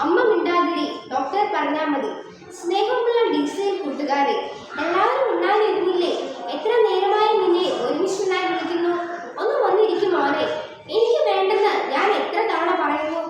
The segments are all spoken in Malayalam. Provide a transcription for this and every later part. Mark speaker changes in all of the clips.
Speaker 1: അമ്മ മിണ്ടാതിരി, ഡോക്ടർ പറഞ്ഞാൽ മതി. സ്നേഹമുള്ള ഡീസൽ കൂട്ടുകാരെ, എല്ലാവരും ഉണ്ടായിരുന്നില്ലേ? എത്ര നേരമായി നിന്നെ ഒരുമിച്ചുണ്ടായി വിളിക്കുന്നു. ഒന്ന് വന്നിരിക്കും മോനെ. എനിക്ക് വേണ്ടെന്ന് ഞാൻ എത്ര തവണ പറയുന്നു.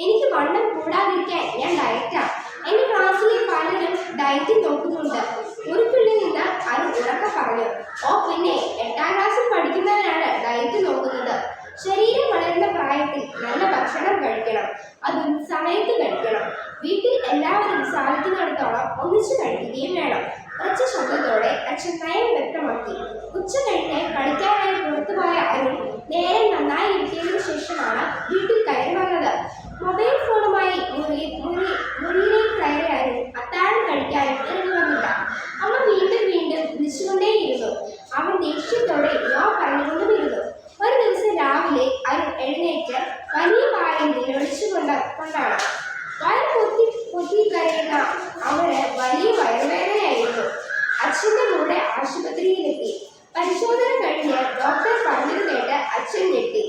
Speaker 1: എനിക്ക് വണ്ണം കൂടാതിരിക്കാൻ ഞാൻ ഡയറ്റാ. എന്റെ ക്ലാസ്സിലെ പലരും ഡയറ്റ് നോക്കുന്നുണ്ട്. മുറിക്കുള്ളിൽ നിന്ന് അത് ഉറക്കെ പറഞ്ഞു. ഓ പിന്നെ, 8ാം ക്ലാസ്സിൽ പഠിക്കുന്നവരാണ് ഡയറ്റ് നോക്കുന്നത്. ശരീരം വളരുന്ന പ്രായത്തിൽ നല്ല ഭക്ഷണം കഴിക്കണം. അതും സമയത്ത് കഴിക്കണം. വീട്ടിൽ എല്ലാവരും സാധിക്കുന്നിടത്തോളം ഒന്നിച്ചു കഴിക്കുകയും വേണം. ഉറച്ച ശബ്ദത്തോടെ അച്ഛൻ നയം വ്യക്തമാക്കി. ഉച്ച കഴിഞ്ഞ് കളിക്കാനായി പുറത്തുപോയ അരുൺ നേരം നന്നായി ഇരിക്കിയതിനു ശേഷമാണ് വീട്ടിൽ കയറി വന്നത്. മൊബൈൽ ഫോണുമായി മുറിയിലേക്ക് കയറിയ അരുൺ അത്താഴം കഴിക്കാനും ഇറങ്ങി വന്നില്ല. അമ്മ വീണ്ടും വീണ്ടും വിളിച്ചുകൊണ്ടേയിരുന്നു. അവൻ ദേഷ്യത്തോടെ നോ പറഞ്ഞുകൊണ്ടുമിരുന്നു. ഒരു ദിവസം രാവിലെ അരുൺ എഴുന്നേറ്റ് വലിയ വായിൽ നിലവിളിച്ചുകൊണ്ടാണ്. വയർ പൊത്തി കരയുന്ന അവന് വലിയ വയറുവേദനയായിരുന്നു. അച്ഛൻ്റെ കൂടെ ആശുപത്രിയിലെത്തി. പരിശോധന കഴിഞ്ഞ് ഡോക്ടർ പറഞ്ഞത് കേട്ട് അച്ഛൻ ഞെട്ടി.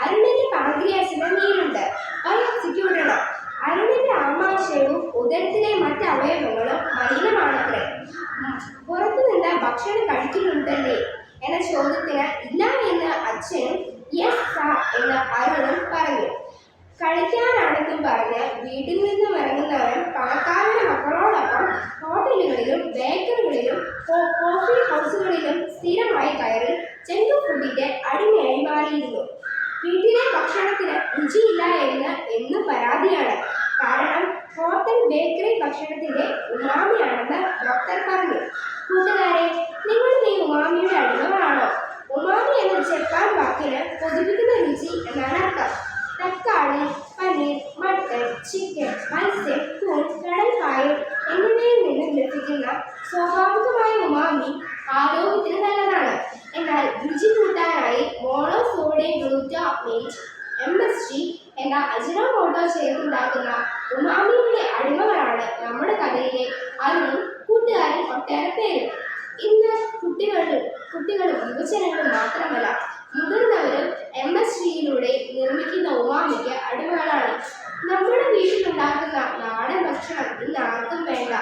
Speaker 1: അരുണിന്റെ പാൻക്രിയാസിന് നീരുണ്ട്, ബയോപ്സിക്ക് വിടണം. അരുണിന്റെ ആമാശയവും ഉദരത്തിലെ മറ്റ് അവയവങ്ങളും മലിനമാണത്രേ. പുറത്തുനിന്ന് ഭക്ഷണം കഴിക്കുന്നുണ്ടല്ലേ എന്ന ചോദ്യത്തിന് ഇല്ല എന്ന് അച്ഛനും യെസ് സാർ എന്ന് അരുണും പറഞ്ഞു. കളിക്കാനാണെന്നും പറഞ്ഞ് വീട്ടിൽ നിന്നും ഇറങ്ങുന്നവൻ പണക്കാരുടെ മക്കളോടൊപ്പം ഹോട്ടലുകളിലും ബേക്കറികളിലും കോഫി ഹൗസുകളിലും സ്ഥിരമായി കയറി ജങ്ക് ഫുഡിന്റെ അടിമയായി മാറിയിരുന്നു. വീട്ടിലെ ഭക്ഷണത്തിന് രുചിയില്ല എന്നും പരാതിയാണ്. കാരണം ഹോട്ടൽ ബേക്കറി ഭക്ഷണത്തിന്റെ ഉമാമിയാണെന്ന് ഡോക്ടർ പറഞ്ഞു. കൂട്ടുകാരെ, നിങ്ങളും ഈ ഉമാമിയുടെ അടിമകളാണോ? ഉമാമി എന്ന ജപ്പാൻ വാക്കിന് കൊതിപ്പിക്കുന്ന രുചി എന്നാണ് അർത്ഥം. തക്കാളി, പനീർ, മട്ടൺ, ചിക്കൻ, മത്സ്യം, കൂൺ, കടൽക്കായൽ എന്നിവയിൽ നിന്നും ലഭിക്കുന്ന സ്വാഭാവികമായ ഉമാമി ആരോഗ്യത്തിന് നല്ലതാണ്. എന്നാൽ രുചി കൂട്ടാനായി മോണോസോഡിയം ഗ്ലൂറ്റാമേറ്റ് MSG എന്ന അജിനോമോട്ടോ ചേർത്തുണ്ടാക്കുന്ന ഉമാമിയുടെ അടിമകളാണ് നമ്മുടെ കഥയിലെ അരുണും കൂട്ടുകാരും ഒട്ടേറെ പേരും. ഇന്ന് കുട്ടികളും യുവജനങ്ങളും മാത്രമല്ല, മുതിർന്നവരും MSGയിലൂടെ നിർമ്മിക്കുന്ന ഉമാമിക്ക് അടിമകളാണ്. നമ്മുടെ വീട്ടിലുണ്ടാക്കുന്ന നാടൻ ഭക്ഷണം ഇന്ന് ആർക്കും വേണ്ട.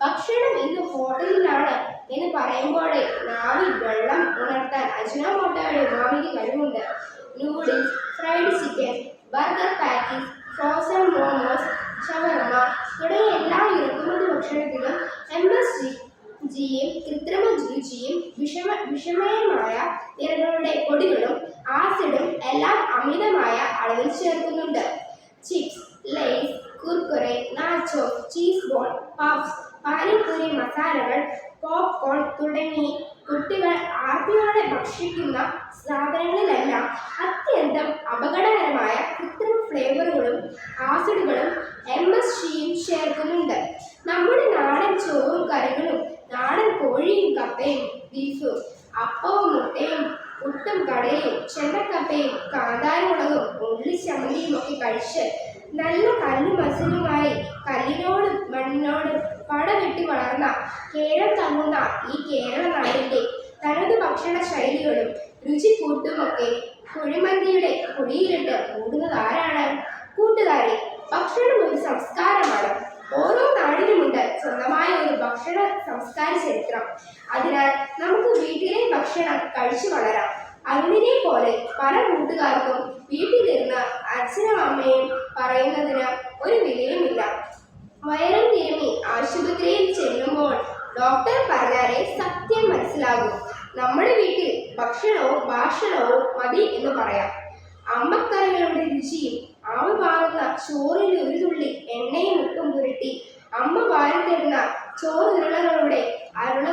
Speaker 1: ഭക്ഷണം ഇന്ന് ഹോട്ടലിലാണ് എന്ന് പറയുമ്പോഴേ നാവിൽ വെള്ളം ഉണർത്താൻ അജിനോമോട്ടോയുടെ ഉമാമിക്ക് കഴിവുണ്ട്. Noodles, fried chicken, burger patties, frozen momos, ഷവർമ തുടങ്ങിയ എല്ലാ ഇറക്കുമതി ഭക്ഷണത്തിലും MSGയും കൃത്രിമ രുചിയും വിഷമയമായ നിറങ്ങളുടെ പൊടികളും ആസിഡും എല്ലാം അമിതമായ അളവിൽ ചേർക്കുന്നുണ്ട്. Chips, Lay's, Kurkure, nacho, cheese ball, puffs, panipuri മസാലകൾ, പോപ്കോൺ തുടങ്ങി കുട്ടികൾ ആർത്തിയോടെ ഭക്ഷിക്കുന്ന സാധനങ്ങളിലെല്ലാം അത്യന്തം അപകടകരമായ കൃത്രിമ ഫ്ലേവറുകളും ആസിഡുകളും MSGയും ചേർക്കുന്നുണ്ട്. നമ്മുടെ നാടൻ ചോറും കറികളും, നാടൻ കോഴിയും കപ്പയും ബീഫും, അപ്പവും മുട്ടയും പുട്ടും കടയും ചെണ്ടക്കപ്പയും കാന്താരിമുളകും ഉള്ളിച്ചമ്മന്തിയും ഒക്കെ കഴിച്ച് നല്ല കല്ല് മസിലുമായി കല്ലിനോടും മണ്ണിനോടും പടവെട്ടി വളർന്ന കേരം തങ്ങുന്ന ഈ കേരള നാടിൻ്റെ തനത് ഭക്ഷണ ശൈലികളും രുചിക്കൂട്ടുമൊക്കെ കുഴിമന്തിയുടെ കുഴിയിലിട്ട് കൂടുന്നതാരാണ്? കൂട്ടുകാരെ, ഭക്ഷണം ഒരു സംസ്കാരമാണ്. ഓരോ നാടിനുമുണ്ട് സ്വന്തമായ ഒരു ഭക്ഷണ സംസ്കാര ചരിത്രം. അതിനാൽ നമുക്ക് വീട്ടിലെ ഭക്ഷണം കഴിച്ചു വളരാം. അരുണിനെ പോലെ പല കൂട്ടുകാർക്കും വീട്ടിലിരുന്ന് അച്ഛനും അമ്മയും പറയുന്നതിന് ഒരു വിലയുമില്ല. വയറും തിരുമ്മി ആശുപത്രിയിൽ ചെല്ലുമ്പോൾ ഡോക്ടർ പറഞ്ഞാലേ സത്യം മനസ്സിലാകും. നമ്മുടെ വീട്ടിൽ ഭക്ഷണവും ഭാഷണവും മതി എന്ന് പറയാം. അമ്മക്കറികളുടെ രുചിയും ആവ് പാറുന്ന ചോറിൽ ഒരു തുള്ളി എണ്ണയും ഉപ്പും പുരട്ടി അമ്മ വാരിത്തരുന്ന ചോറുരുളകളുടെ അരുള